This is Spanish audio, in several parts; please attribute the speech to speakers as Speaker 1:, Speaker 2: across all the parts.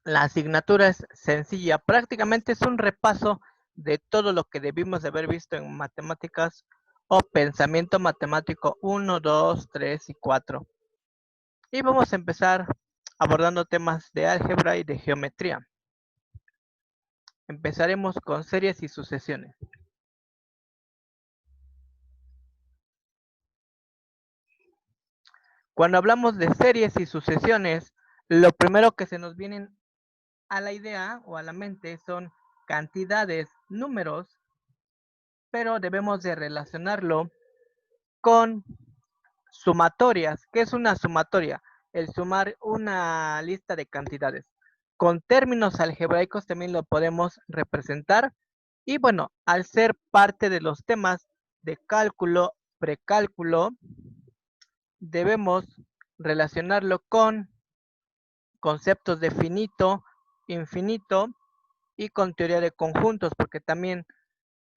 Speaker 1: La asignatura es sencilla, prácticamente es un repaso de todo lo que debimos de haber visto en matemáticas o pensamiento matemático 1, 2, 3 y 4. Y vamos a empezar abordando temas de álgebra y de geometría. Empezaremos con series y sucesiones. Cuando hablamos de series y sucesiones, lo primero que se nos vienen a la idea o a la mente son cantidades, números, pero debemos de relacionarlo con sumatorias. ¿Qué es una sumatoria? El sumar una lista de cantidades. Con términos algebraicos también lo podemos representar. Y bueno, al ser parte de los temas de cálculo, precálculo, debemos relacionarlo con conceptos de finito, infinito y con teoría de conjuntos, porque también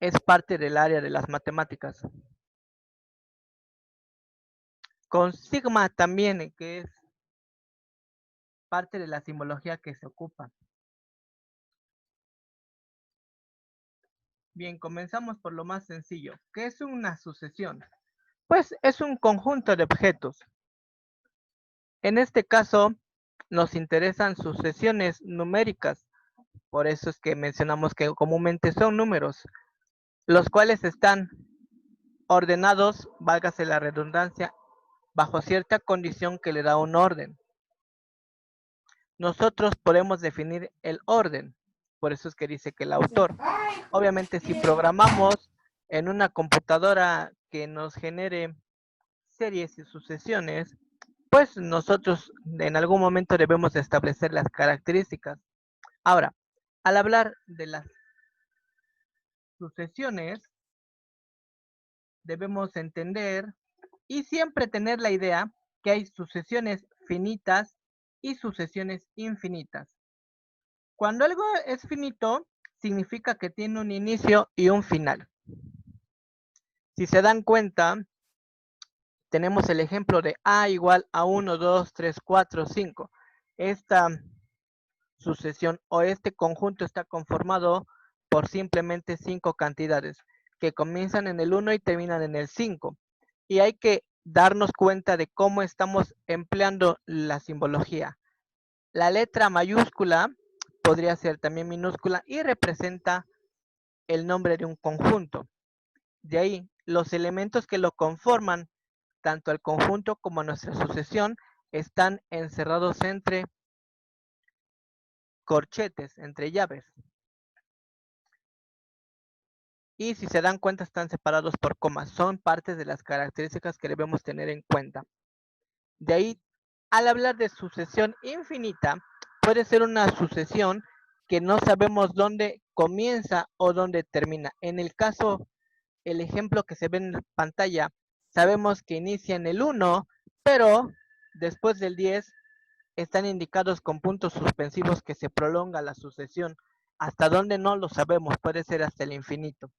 Speaker 1: es parte del área de las matemáticas. Con sigma también, que es parte de la simbología que se ocupa. Bien, comenzamos por lo más sencillo. ¿Qué es una sucesión? Pues es un conjunto de objetos. En este caso, nos interesan sucesiones numéricas. Por eso es que mencionamos que comúnmente son números, los cuales están ordenados, válgase la redundancia, bajo cierta condición que le da un orden. Nosotros podemos definir el orden, por eso es que dice que el autor. Obviamente, si programamos en una computadora que nos genere series y sucesiones, pues nosotros en algún momento debemos establecer las características. Ahora, al hablar de las sucesiones, debemos entender y siempre tener la idea que hay sucesiones finitas y sucesiones infinitas. Cuando algo es finito, significa que tiene un inicio y un final. Si se dan cuenta, tenemos el ejemplo de A igual a 1, 2, 3, 4, 5. Esta sucesión o este conjunto está conformado por simplemente 5 cantidades que comienzan en el 1 y terminan en el 5. Y hay que darnos cuenta de cómo estamos empleando la simbología. La letra mayúscula podría ser también minúscula y representa el nombre de un conjunto. De ahí, los elementos que lo conforman, tanto el conjunto como nuestra sucesión, están encerrados entre corchetes, entre llaves. Y si se dan cuenta, están separados por comas. Son partes de las características que debemos tener en cuenta. De ahí, al hablar de sucesión infinita, puede ser una sucesión que no sabemos dónde comienza o dónde termina. En el caso, el ejemplo que se ve en pantalla, sabemos que inicia en el 1, pero después del 10 están indicados con puntos suspensivos que se prolonga la sucesión. Hasta dónde no lo sabemos, puede ser hasta el infinito.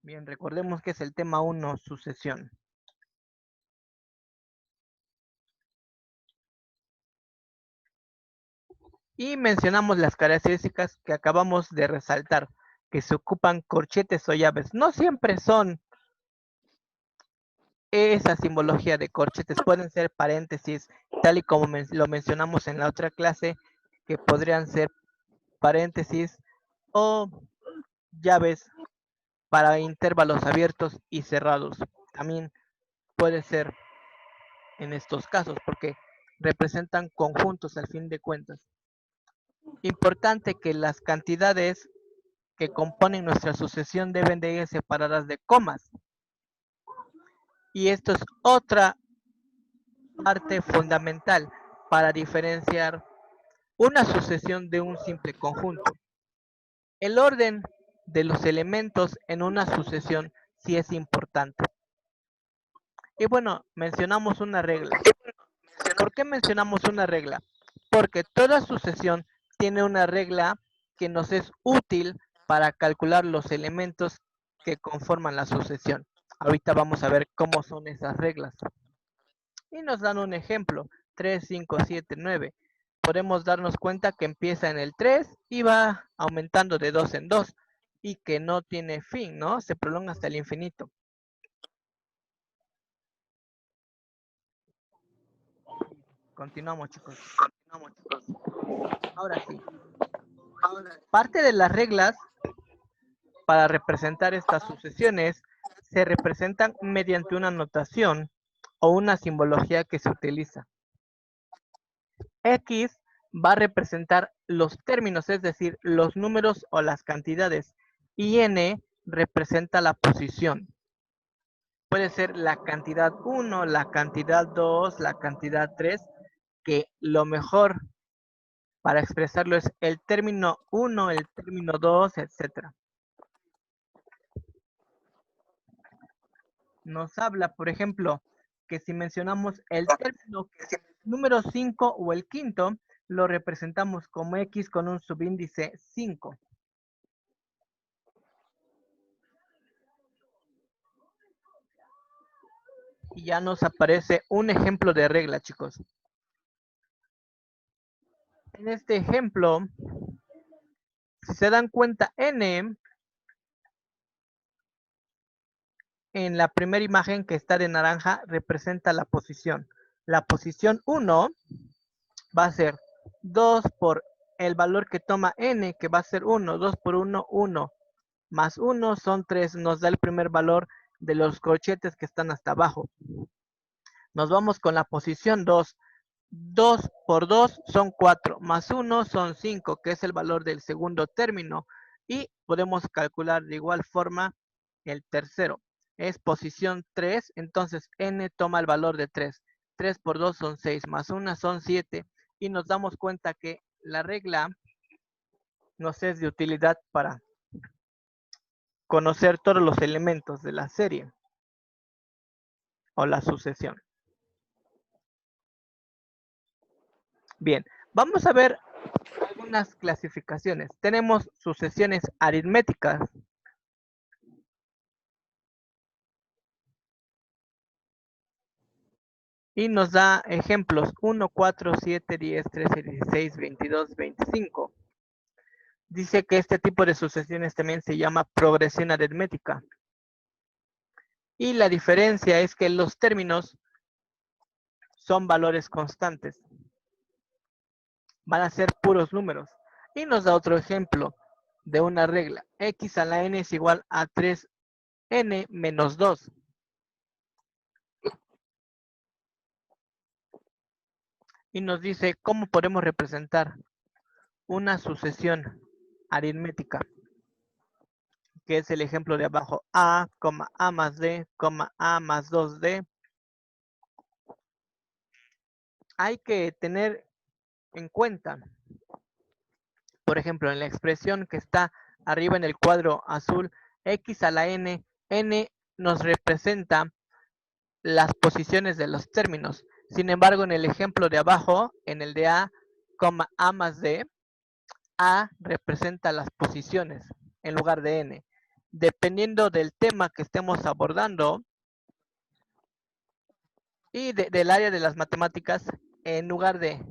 Speaker 1: Bien, recordemos que es el tema 1, sucesión. Y mencionamos las características que acabamos de resaltar, que se ocupan corchetes o llaves. No siempre son esa simbología de corchetes, pueden ser paréntesis, tal y como lo mencionamos en la otra clase, que podrían ser paréntesis o llaves para intervalos abiertos y cerrados. También puede ser en estos casos, porque representan conjuntos al fin de cuentas. Importante que las cantidades que componen nuestra sucesión deben de ir separadas de comas. Y esto es otra parte fundamental para diferenciar una sucesión de un simple conjunto. El orden de los elementos en una sucesión sí es importante. Y bueno, mencionamos una regla. ¿Por qué mencionamos una regla? Porque toda sucesión tiene una regla que nos es útil para calcular los elementos que conforman la sucesión. Ahorita vamos a ver cómo son esas reglas. Y nos dan un ejemplo, 3, 5, 7, 9. Podemos darnos cuenta que empieza en el 3 y va aumentando de 2 en 2 y que no tiene fin, ¿no? Se prolonga hasta el infinito. Continuamos, chicos. Ahora sí. Parte de las reglas para representar estas sucesiones se representan mediante una notación o una simbología que se utiliza. X va a representar los términos, es decir, los números o las cantidades, y N representa la posición. Puede ser la cantidad 1, la cantidad 2, la cantidad 3, que lo mejor para expresarlo es el término 1, el término 2, etc. Nos habla, por ejemplo, que si mencionamos el término número 5 o el quinto, lo representamos como X con un subíndice 5. Y ya nos aparece un ejemplo de regla, chicos. En este ejemplo, si se dan cuenta, N, en la primera imagen que está de naranja, representa la posición. La posición 1 va a ser 2 por el valor que toma N, que va a ser 1. 2 por 1, 1. Más 1 son 3. Nos da el primer valor de los corchetes que están hasta abajo. Nos vamos con la posición 2. 2 por 2 son 4, más 1 son 5, que es el valor del segundo término. Y podemos calcular de igual forma el tercero. Es posición 3, entonces N toma el valor de 3. 3 por 2 son 6, más 1 son 7. Y nos damos cuenta que la regla nos es de utilidad para conocer todos los elementos de la serie o la sucesión. Bien, vamos a ver algunas clasificaciones. Tenemos sucesiones aritméticas. Y nos da ejemplos 1, 4, 7, 10, 13, 16, 22, 25. Dice que este tipo de sucesiones también se llama progresión aritmética. Y la diferencia es que los términos son valores constantes. Van a ser puros números. Y nos da otro ejemplo de una regla. X a la n es igual a 3n menos 2. Y nos dice cómo podemos representar una sucesión aritmética, que es el ejemplo de abajo. A, A más D, A más 2D. Hay que tener en cuenta, por ejemplo, en la expresión que está arriba en el cuadro azul, X a la N, N nos representa las posiciones de los términos. Sin embargo, en el ejemplo de abajo, en el de A, A más D, A representa las posiciones en lugar de N. Dependiendo del tema que estemos abordando y del área de las matemáticas, en lugar de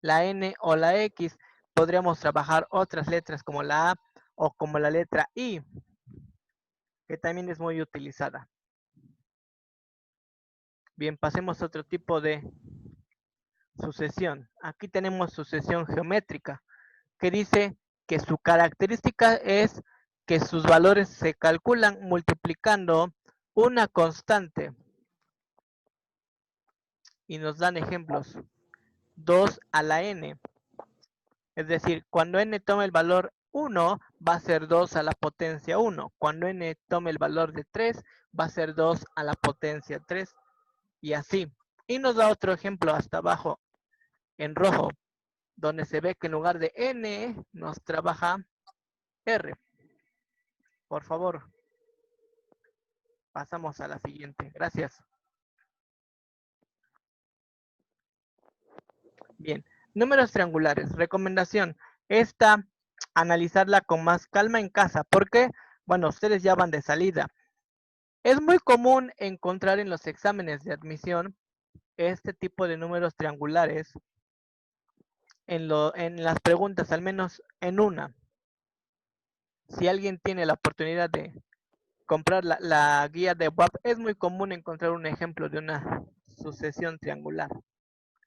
Speaker 1: la N o la X, podríamos trabajar otras letras como la A o como la letra I, que también es muy utilizada. Bien, pasemos a otro tipo de sucesión. Aquí tenemos sucesión geométrica, que dice que su característica es que sus valores se calculan multiplicando una constante. Y nos dan ejemplos. 2 a la n. Es decir, cuando n toma el valor 1, va a ser 2 a la potencia 1. Cuando n tome el valor de 3, va a ser 2 a la potencia 3. Y así. Y nos da otro ejemplo hasta abajo, en rojo, donde se ve que en lugar de n, nos trabaja r. Por favor, pasamos a la siguiente. Gracias. Bien, números triangulares. Recomendación. Esta, analizarla con más calma en casa. Porque, bueno, ustedes ya van de salida. Es muy común encontrar en los exámenes de admisión este tipo de números triangulares en las preguntas, al menos en una. Si alguien tiene la oportunidad de comprar la guía de WAP, es muy común encontrar un ejemplo de una sucesión triangular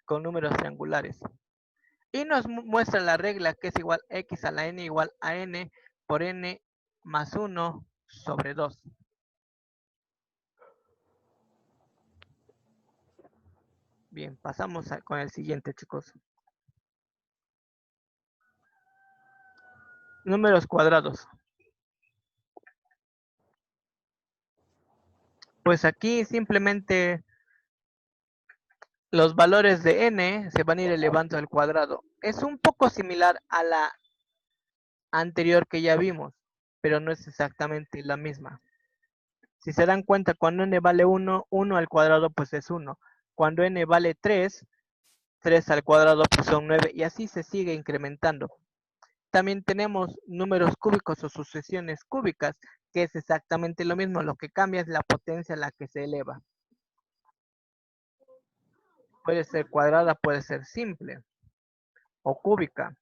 Speaker 1: con números triangulares. Y nos muestra la regla que es igual x a la n igual a n por n más 1 sobre 2. Bien, pasamos con el siguiente, chicos. Números cuadrados. Pues aquí simplemente los valores de n se van a ir elevando al cuadrado. Es un poco similar a la anterior que ya vimos, pero no es exactamente la misma. Si se dan cuenta, cuando n vale 1, 1 al cuadrado pues es 1. Cuando n vale 3, 3 al cuadrado pues son 9 y así se sigue incrementando. También tenemos números cúbicos o sucesiones cúbicas, que es exactamente lo mismo. Lo que cambia es la potencia a la que se eleva. Puede ser cuadrada, puede ser simple o cúbica.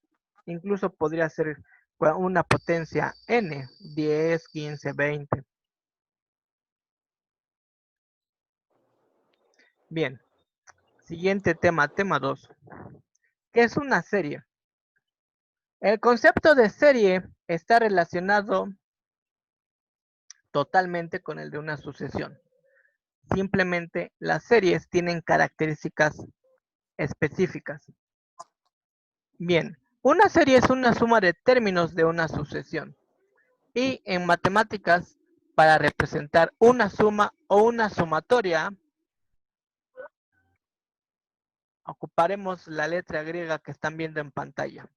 Speaker 1: Incluso podría ser una potencia n, 10, 15, 20. Bien, siguiente tema, tema 2. ¿Qué es una serie? El concepto de serie está relacionado totalmente con el de una sucesión. Simplemente las series tienen características específicas. Bien, una serie es una suma de términos de una sucesión. Y en matemáticas, para representar una suma o una sumatoria, ocuparemos la letra griega que están viendo en pantalla.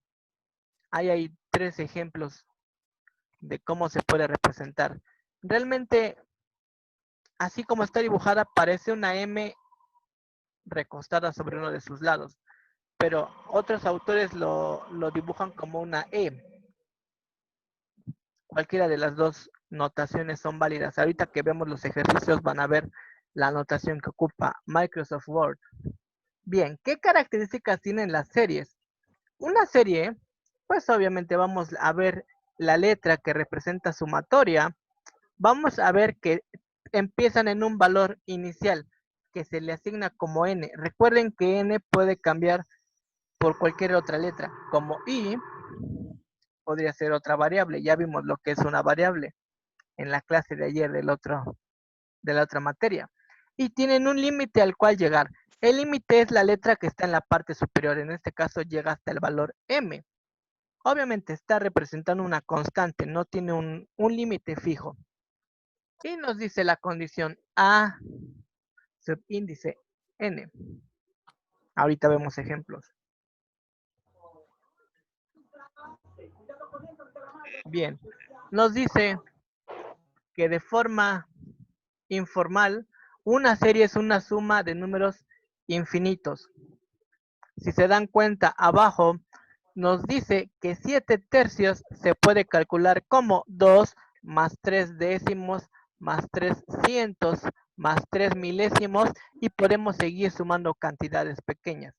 Speaker 1: Ahí hay 3 ejemplos de cómo se puede representar. Realmente, así como está dibujada, parece una M recostada sobre uno de sus lados, pero otros autores lo dibujan como una E. Cualquiera de las dos notaciones son válidas. Ahorita que vemos los ejercicios van a ver la notación que ocupa Microsoft Word. Bien, ¿qué características tienen las series? Una serie, pues obviamente vamos a ver la letra que representa sumatoria. Vamos a ver que empiezan en un valor inicial que se le asigna como n. Recuerden que n puede cambiar por cualquier otra letra, como i podría ser otra variable. Ya vimos lo que es una variable en la clase de ayer de la otra materia. Y tienen un límite al cual llegar. El límite es la letra que está en la parte superior. En este caso llega hasta el valor m. Obviamente está representando una constante, no tiene un límite fijo. Y nos dice la condición A subíndice n. Ahorita vemos ejemplos. Bien, nos dice que de forma informal, una serie es una suma de números infinitos. Si se dan cuenta, abajo nos dice que 7 tercios se puede calcular como 2 más 3 décimos más 3 cientos más 3 milésimos y podemos seguir sumando cantidades pequeñas.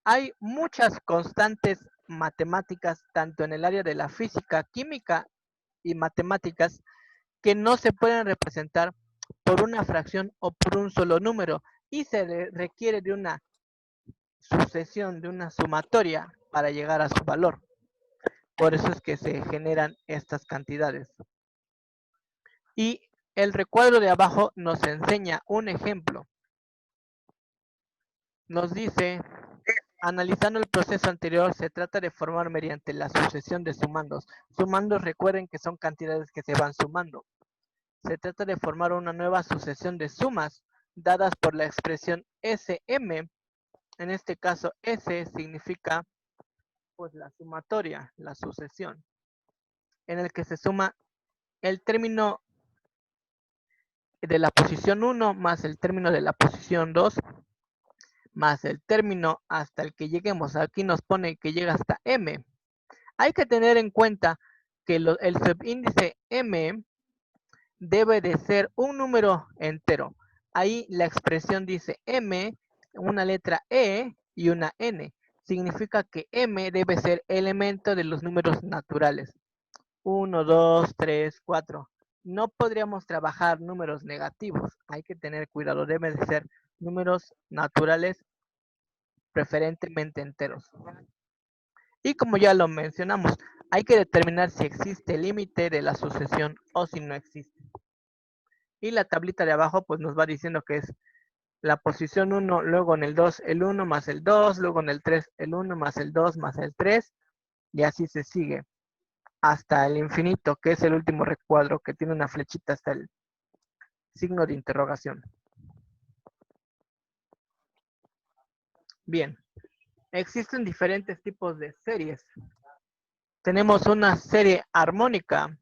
Speaker 1: Hay muchas constantes matemáticas, tanto en el área de la física, química y matemáticas, que no se pueden representar por una fracción o por un solo número y se requiere de una sucesión, de una sumatoria para llegar a su valor. Por eso es que se generan estas cantidades. Y el recuadro de abajo nos enseña un ejemplo. Nos dice, analizando el proceso anterior, se trata de formar mediante la sucesión de sumandos. Sumandos, recuerden que son cantidades que se van sumando. Se trata de formar una nueva sucesión de sumas dadas por la expresión SM. En este caso, S significa pues la sumatoria, la sucesión, en el que se suma el término de la posición 1 más el término de la posición 2 más el término hasta el que lleguemos. Aquí nos pone que llega hasta M. Hay que tener en cuenta que el subíndice M debe de ser un número entero. Ahí la expresión dice M una letra E y una N. Significa que M debe ser elemento de los números naturales. 1, 2, 3, 4. No podríamos trabajar números negativos. Hay que tener cuidado. Deben de ser números naturales, preferentemente enteros. Y como ya lo mencionamos, hay que determinar si existe límite de la sucesión o si no existe. Y la tablita de abajo pues nos va diciendo que es la posición 1, luego en el 2 el 1 más el 2, luego en el 3 el 1 más el 2 más el 3, y así se sigue hasta el infinito, que es el último recuadro que tiene una flechita hasta el signo de interrogación. Bien, existen diferentes tipos de series. Tenemos una serie armónica,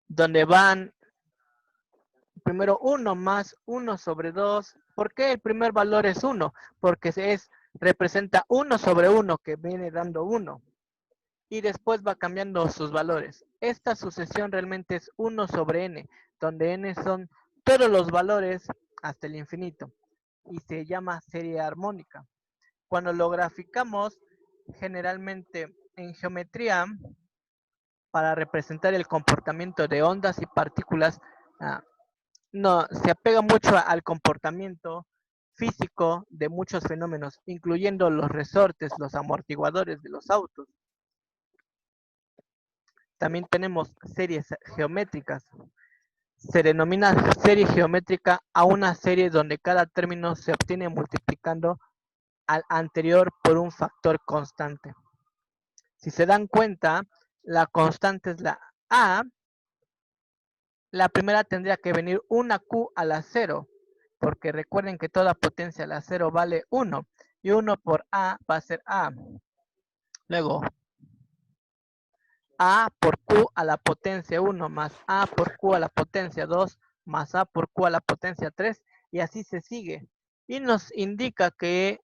Speaker 1: donde van primero 1 más 1 sobre 2. ¿Por qué el primer valor es 1? Porque representa 1 sobre 1, que viene dando 1. Y después va cambiando sus valores. Esta sucesión realmente es 1 sobre n, donde n son todos los valores hasta el infinito. Y se llama serie armónica. Cuando lo graficamos, generalmente en geometría, para representar el comportamiento de ondas y partículas, no, se apega mucho al comportamiento físico de muchos fenómenos, incluyendo los resortes, los amortiguadores de los autos. También tenemos series geométricas. Se denomina serie geométrica a una serie donde cada término se obtiene multiplicando al anterior por un factor constante. Si se dan cuenta, la constante es la A. La primera tendría que venir una Q a la 0, porque recuerden que toda potencia a la 0 vale 1, y 1 por A va a ser A. Luego, A por Q a la potencia 1 más A por Q a la potencia 2 más A por Q a la potencia 3, y así se sigue. Y nos indica que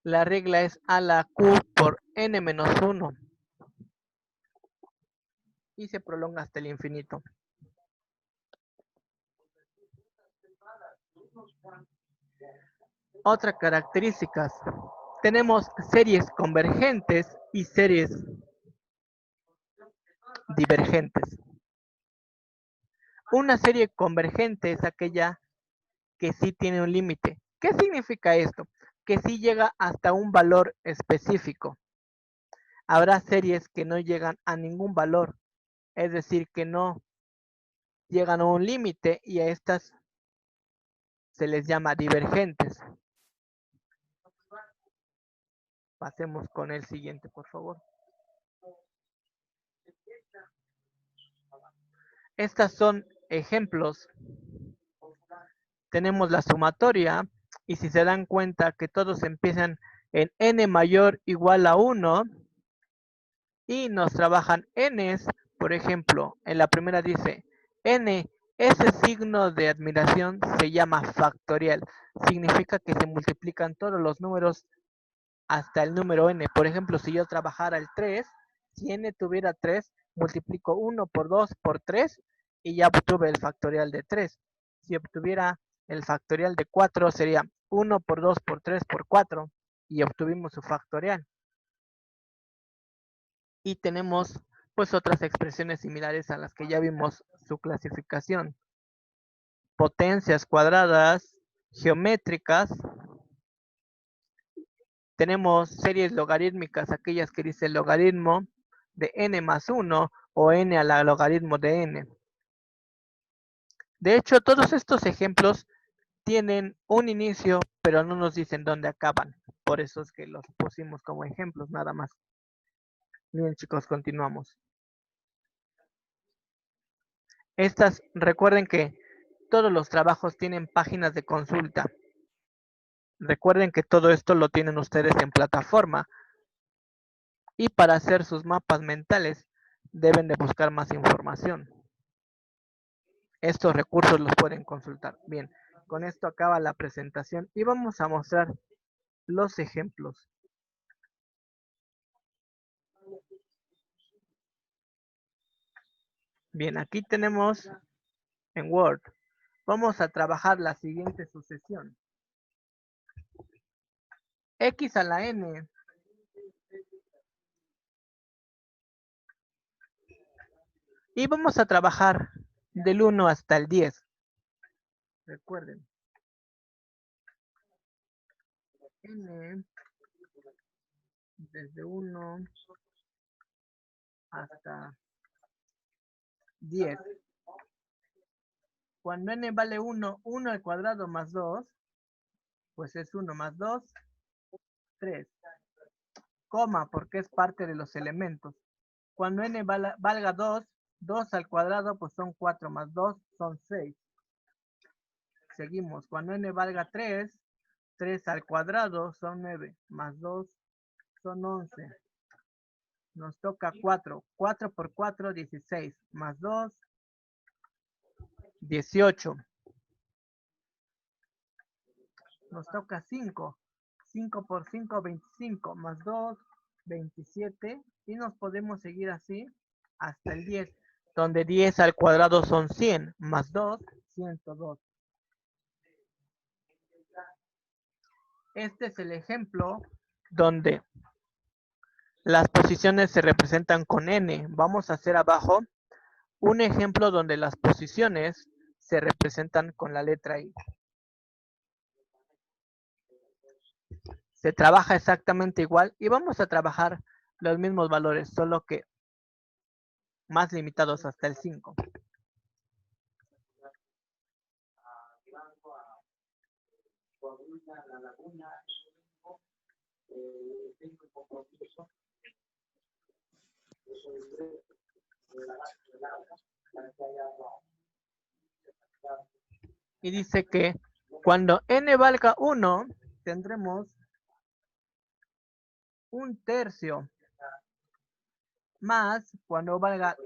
Speaker 1: la regla es A la Q por N menos 1, y se prolonga hasta el infinito. Otras características. Tenemos series convergentes y series divergentes. Una serie convergente es aquella que sí tiene un límite. ¿Qué significa esto? Que sí llega hasta un valor específico. Habrá series que no llegan a ningún valor, es decir, que no llegan a un límite, y a estas se les llama divergentes. Pasemos con el siguiente, por favor. Estas son ejemplos. Tenemos la sumatoria, y si se dan cuenta que todos empiezan en n mayor igual a 1, y nos trabajan n's. Por ejemplo, en la primera dice n, ese signo de admiración se llama factorial. Significa que se multiplican todos los números hasta el número n. Por ejemplo, si yo trabajara el 3, si n tuviera 3, multiplico 1 por 2 por 3 y ya obtuve el factorial de 3. Si obtuviera el factorial de 4, sería 1 por 2 por 3 por 4 y obtuvimos su factorial. Y tenemos pues otras expresiones similares a las que ya vimos su clasificación. Potencias cuadradas, geométricas. Tenemos series logarítmicas, aquellas que dice logaritmo de n más 1 o n a la logaritmo de n. De hecho, todos estos ejemplos tienen un inicio, pero no nos dicen dónde acaban. Por eso es que los pusimos como ejemplos nada más. Bien, chicos, continuamos. Recuerden que todos los trabajos tienen páginas de consulta. Recuerden que todo esto lo tienen ustedes en plataforma. Y para hacer sus mapas mentales deben de buscar más información. Estos recursos los pueden consultar. Bien, con esto acaba la presentación y vamos a mostrar los ejemplos. Bien, aquí tenemos en Word. Vamos a trabajar la siguiente sucesión. X a la n. Y vamos a trabajar del 1 hasta el 10. Recuerden. N desde 1 hasta 10. Cuando n vale 1, 1 al cuadrado más 2, pues es 1 más 2, 3. Coma, porque es parte de los elementos. Cuando n valga 2, 2 al cuadrado, pues son 4 más 2, son 6. Seguimos. Cuando n valga 3, 3 al cuadrado son 9, más 2 son 11. Nos toca 4. 4 por 4, 16. Más 2, 18. Nos toca 5. 5 por 5, 25. Más 2, 27. Y nos podemos seguir así hasta el 10. Donde 10 al cuadrado son 100. Más 2, 102. Este es el ejemplo donde las posiciones se representan con n. Vamos a hacer abajo un ejemplo donde las posiciones se representan con la letra i. Se trabaja exactamente igual y vamos a trabajar los mismos valores, solo que más limitados hasta el 5. Y dice que cuando n valga 1, tendremos un tercio, más cuando valga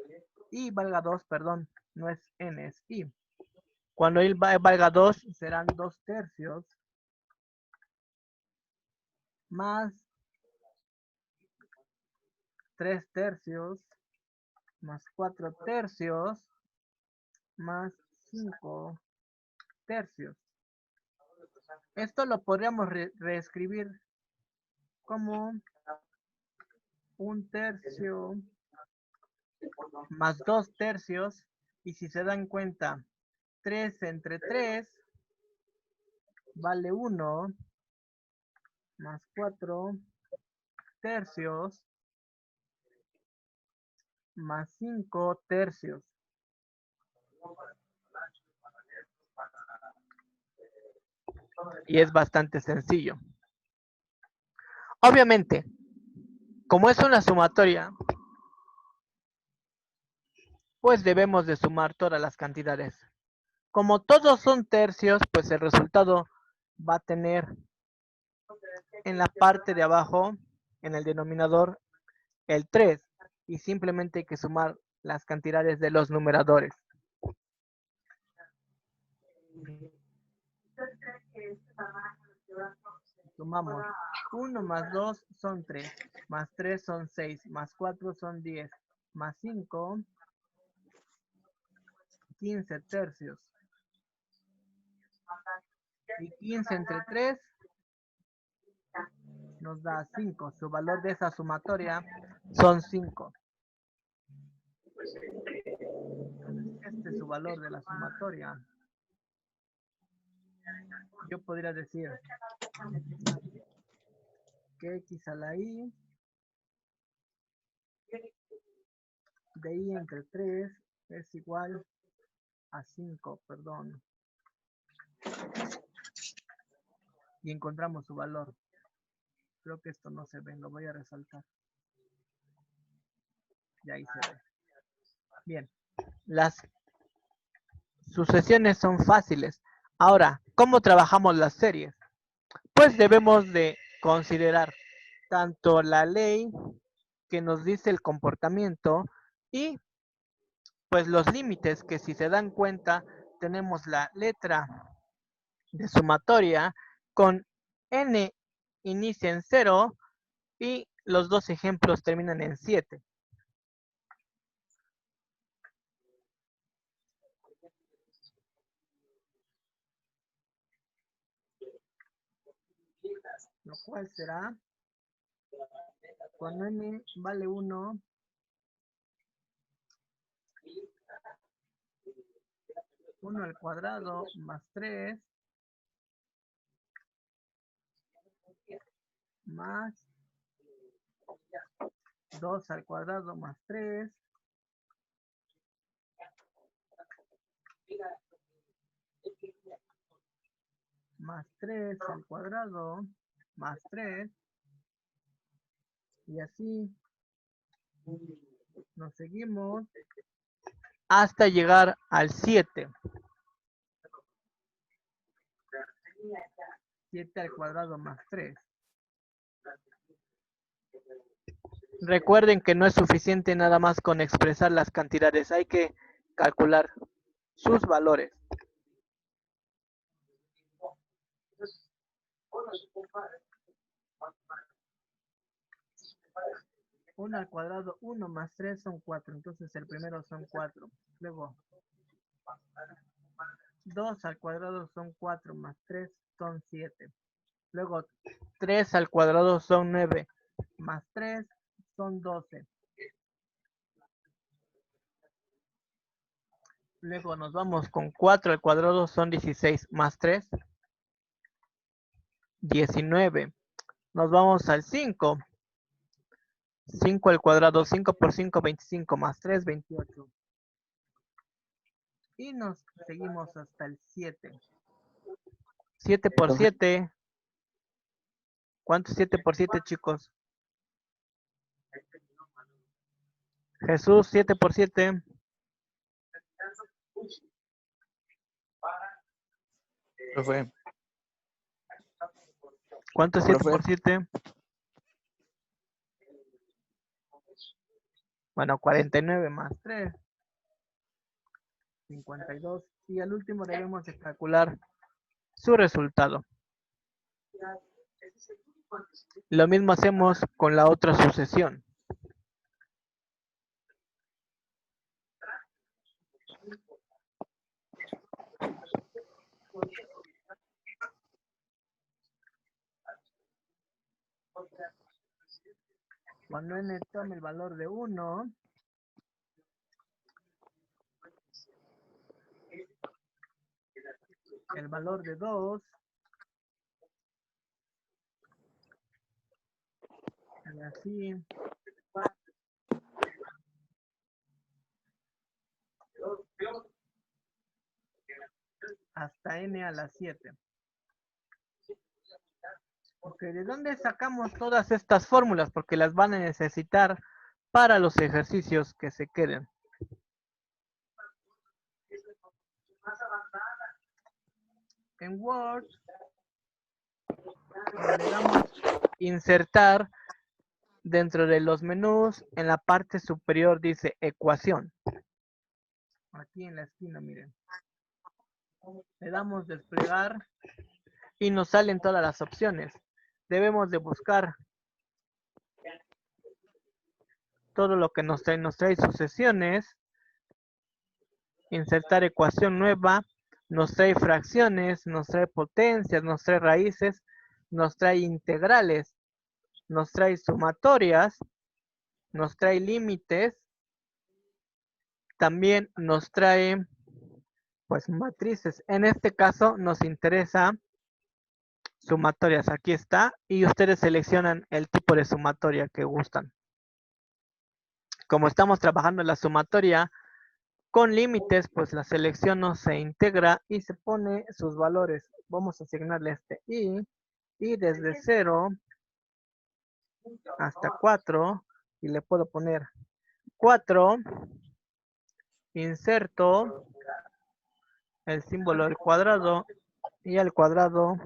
Speaker 1: i valga 2, perdón, no es n, es i. Cuando i valga 2, serán 2 tercios, más 3 tercios, más 4 tercios, más 5 tercios. Esto lo podríamos reescribir como un tercio más 2 tercios. Y si se dan cuenta, 3 entre 3 vale 1, más 4 tercios, más 5 tercios. Y es bastante sencillo. Obviamente, como es una sumatoria, pues debemos de sumar todas las cantidades. Como todos son tercios, pues el resultado va a tener en la parte de abajo, en el denominador, el 3. Y simplemente hay que sumar las cantidades de los numeradores. Sumamos 1 más 2 son 3, más 3 son 6, más 4 son 10, más 5, 15 tercios. Y 15 entre 3 nos da 5. Su valor de esa sumatoria son 5. Este es su valor de la sumatoria. Yo podría decir que x a la i de i entre 3 es igual a 5, perdón. Y encontramos su valor. Creo que esto no se ve, lo voy a resaltar. Y ahí se ve. Bien, las sucesiones son fáciles. Ahora, ¿cómo trabajamos las series? Pues debemos de considerar tanto la ley que nos dice el comportamiento y pues los límites que si se dan cuenta tenemos la letra de sumatoria con n inicia en 0 y los dos ejemplos terminan en 7. lo cual será, cuando n vale 1, 1 al cuadrado más 3 más 2 al cuadrado más 3 más 3 al cuadrado más 3 y así nos seguimos hasta llegar al 7. 7 al cuadrado más 3. Recuerden que no es suficiente nada más con expresar las cantidades, hay que calcular sus valores. 1 al cuadrado, 1 más 3 son 4, entonces el primero son 4. Luego 2 al cuadrado son 4 más 3 son 7. Luego 3 al cuadrado son 9 más 3 son 12. Luego nos vamos con 4 al cuadrado son 16 más 3, 19. Nos vamos al 5. 5 al cuadrado, 5 por 5, 25 más 3, 28. Y nos seguimos hasta el 7. 7 por 7. ¿Cuánto es 7 por 7, chicos? Jesús, 7 por 7.
Speaker 2: Profe,
Speaker 1: ¿Cuánto es 7 por 7? Bueno, 49 más 3. 52. Y al último debemos de calcular su resultado. Lo mismo hacemos con la otra sucesión. Cuando n tome el valor de 1, el valor de 2, y así hasta n a la 7. Ok, ¿de dónde sacamos todas estas fórmulas? Porque las van a necesitar para los ejercicios que se queden. En Word le damos insertar dentro de los menús. En la parte superior dice ecuación. Aquí en la esquina, miren. Le damos desplegar y nos salen todas las opciones. Debemos de buscar todo lo que nos trae sucesiones, insertar ecuación nueva, nos trae fracciones, nos trae potencias, nos trae raíces, nos trae integrales, nos trae sumatorias, nos trae límites, también nos trae pues matrices. En este caso nos interesa sumatorias, aquí está, y ustedes seleccionan el tipo de sumatoria que gustan. Como estamos trabajando en la sumatoria con límites, pues la selección no se integra y se pone sus valores. Vamos a asignarle este y desde 0 hasta 4, y le puedo poner 4, inserto el símbolo del cuadrado y al cuadrado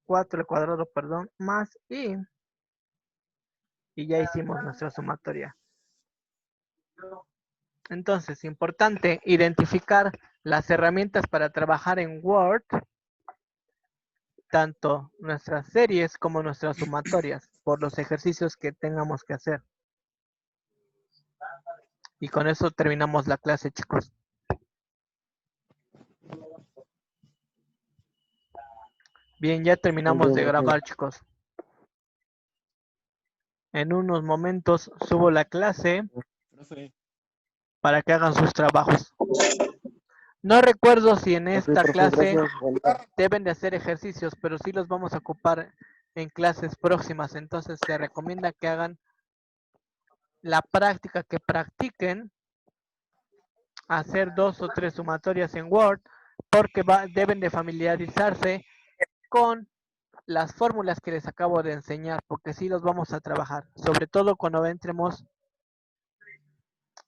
Speaker 1: 4 al cuadrado, perdón, más y ya hicimos nuestra sumatoria. Entonces, importante identificar las herramientas para trabajar en Word, tanto nuestras series como nuestras sumatorias, por los ejercicios que tengamos que hacer. Y con eso terminamos la clase, chicos. Bien, ya terminamos de
Speaker 3: Entiendo,
Speaker 1: grabar, chicos. En unos momentos subo la clase
Speaker 2: Profe,
Speaker 1: para que hagan sus trabajos. No recuerdo si en
Speaker 3: ok,
Speaker 1: esta
Speaker 3: profe,
Speaker 1: clase
Speaker 3: gracias. Bueno,
Speaker 1: deben de hacer ejercicios, pero sí los vamos a ocupar en clases próximas. Entonces se recomienda que hagan la práctica, que practiquen hacer 2 o 3 sumatorias en Word, porque deben de familiarizarse con las fórmulas que les acabo de enseñar, porque sí los vamos a trabajar, sobre todo cuando entremos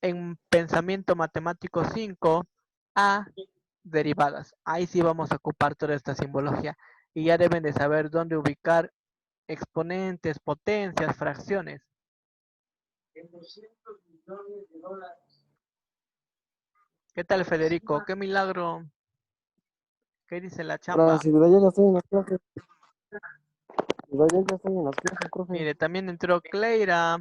Speaker 1: en pensamiento matemático 5 a derivadas. Ahí sí vamos a ocupar toda esta simbología y ya deben de saber dónde ubicar exponentes, potencias, fracciones. ¿Qué tal, Federico? ¿Qué milagro? ¿Qué dice la
Speaker 3: ahora,
Speaker 1: chamba?
Speaker 3: si desde ayer ya estoy en las clases. Desde ayer ya estoy en las clases, profe.
Speaker 1: Mire, también entró Cleira.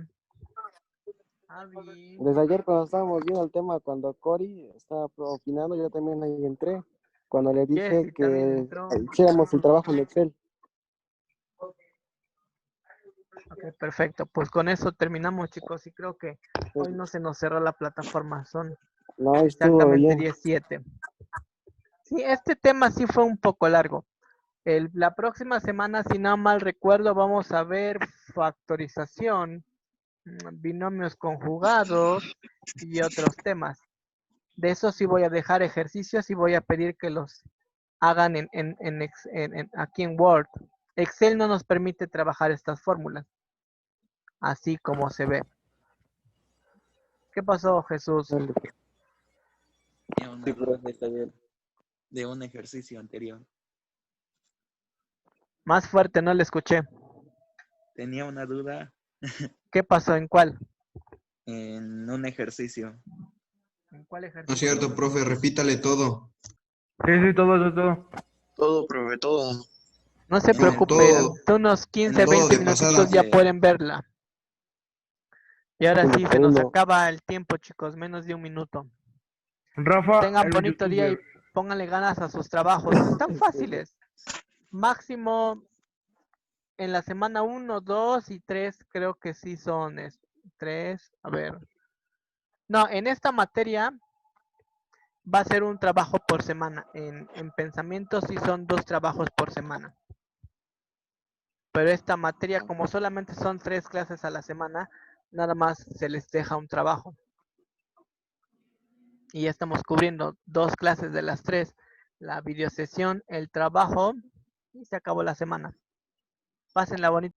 Speaker 1: Avi.
Speaker 3: Desde ayer cuando estábamos viendo el tema, cuando Cory estaba opinando, yo también ahí entré. Cuando le dije
Speaker 1: Jessy también
Speaker 3: que
Speaker 1: entró.
Speaker 3: hiciéramos el trabajo en Excel.
Speaker 1: Ok, perfecto. Pues con eso terminamos, chicos. Y creo que hoy no se nos cerró la plataforma. Son
Speaker 3: No, estuvo
Speaker 1: exactamente
Speaker 3: bien.
Speaker 1: 17. Sí, este tema sí fue un poco largo. La próxima semana, si no mal recuerdo, vamos a ver factorización, binomios conjugados y otros temas. De eso sí voy a dejar ejercicios y voy a pedir que los hagan aquí en Word. Excel no nos permite trabajar estas fórmulas, así como se ve. ¿Qué pasó, Jesús?
Speaker 3: Dale.
Speaker 2: tenía una duda de un ejercicio anterior.
Speaker 1: Más fuerte, no le escuché.
Speaker 2: Tenía una duda
Speaker 1: ¿Qué pasó? ¿En cuál?
Speaker 2: en un ejercicio.
Speaker 1: ¿En cuál
Speaker 4: No es
Speaker 1: ejercicio?
Speaker 4: cierto, profe, repítale todo.
Speaker 5: Sí, todo.
Speaker 6: Todo, profe, todo.
Speaker 1: No se
Speaker 2: En
Speaker 4: No,
Speaker 2: el,
Speaker 1: preocupe,
Speaker 4: todo,
Speaker 1: hasta unos
Speaker 2: en
Speaker 1: 15,
Speaker 2: el
Speaker 4: todo
Speaker 1: 20
Speaker 4: de
Speaker 2: título
Speaker 1: minutitos
Speaker 4: pasada.
Speaker 1: ya
Speaker 2: dice,
Speaker 1: pueden verla. Y ahora
Speaker 3: Segundo,
Speaker 1: sí, se nos
Speaker 3: segundo.
Speaker 1: acaba el tiempo, chicos, menos de un minuto.
Speaker 5: Rafa,
Speaker 1: Tengan
Speaker 5: el
Speaker 1: bonito día y
Speaker 5: youtuber.
Speaker 1: pónganle ganas a sus trabajos. Están fáciles. Máximo en la semana 1, 2 y 3 creo que sí son 3. A ver. No, en esta materia va a ser un trabajo por semana. En pensamiento sí son 2 trabajos por semana. Pero esta materia, como solamente son 3 clases a la semana, nada más se les deja un trabajo. Y ya estamos cubriendo 2 clases de las 3. La videosesión, el trabajo y se acabó la semana. Pásenla bonita.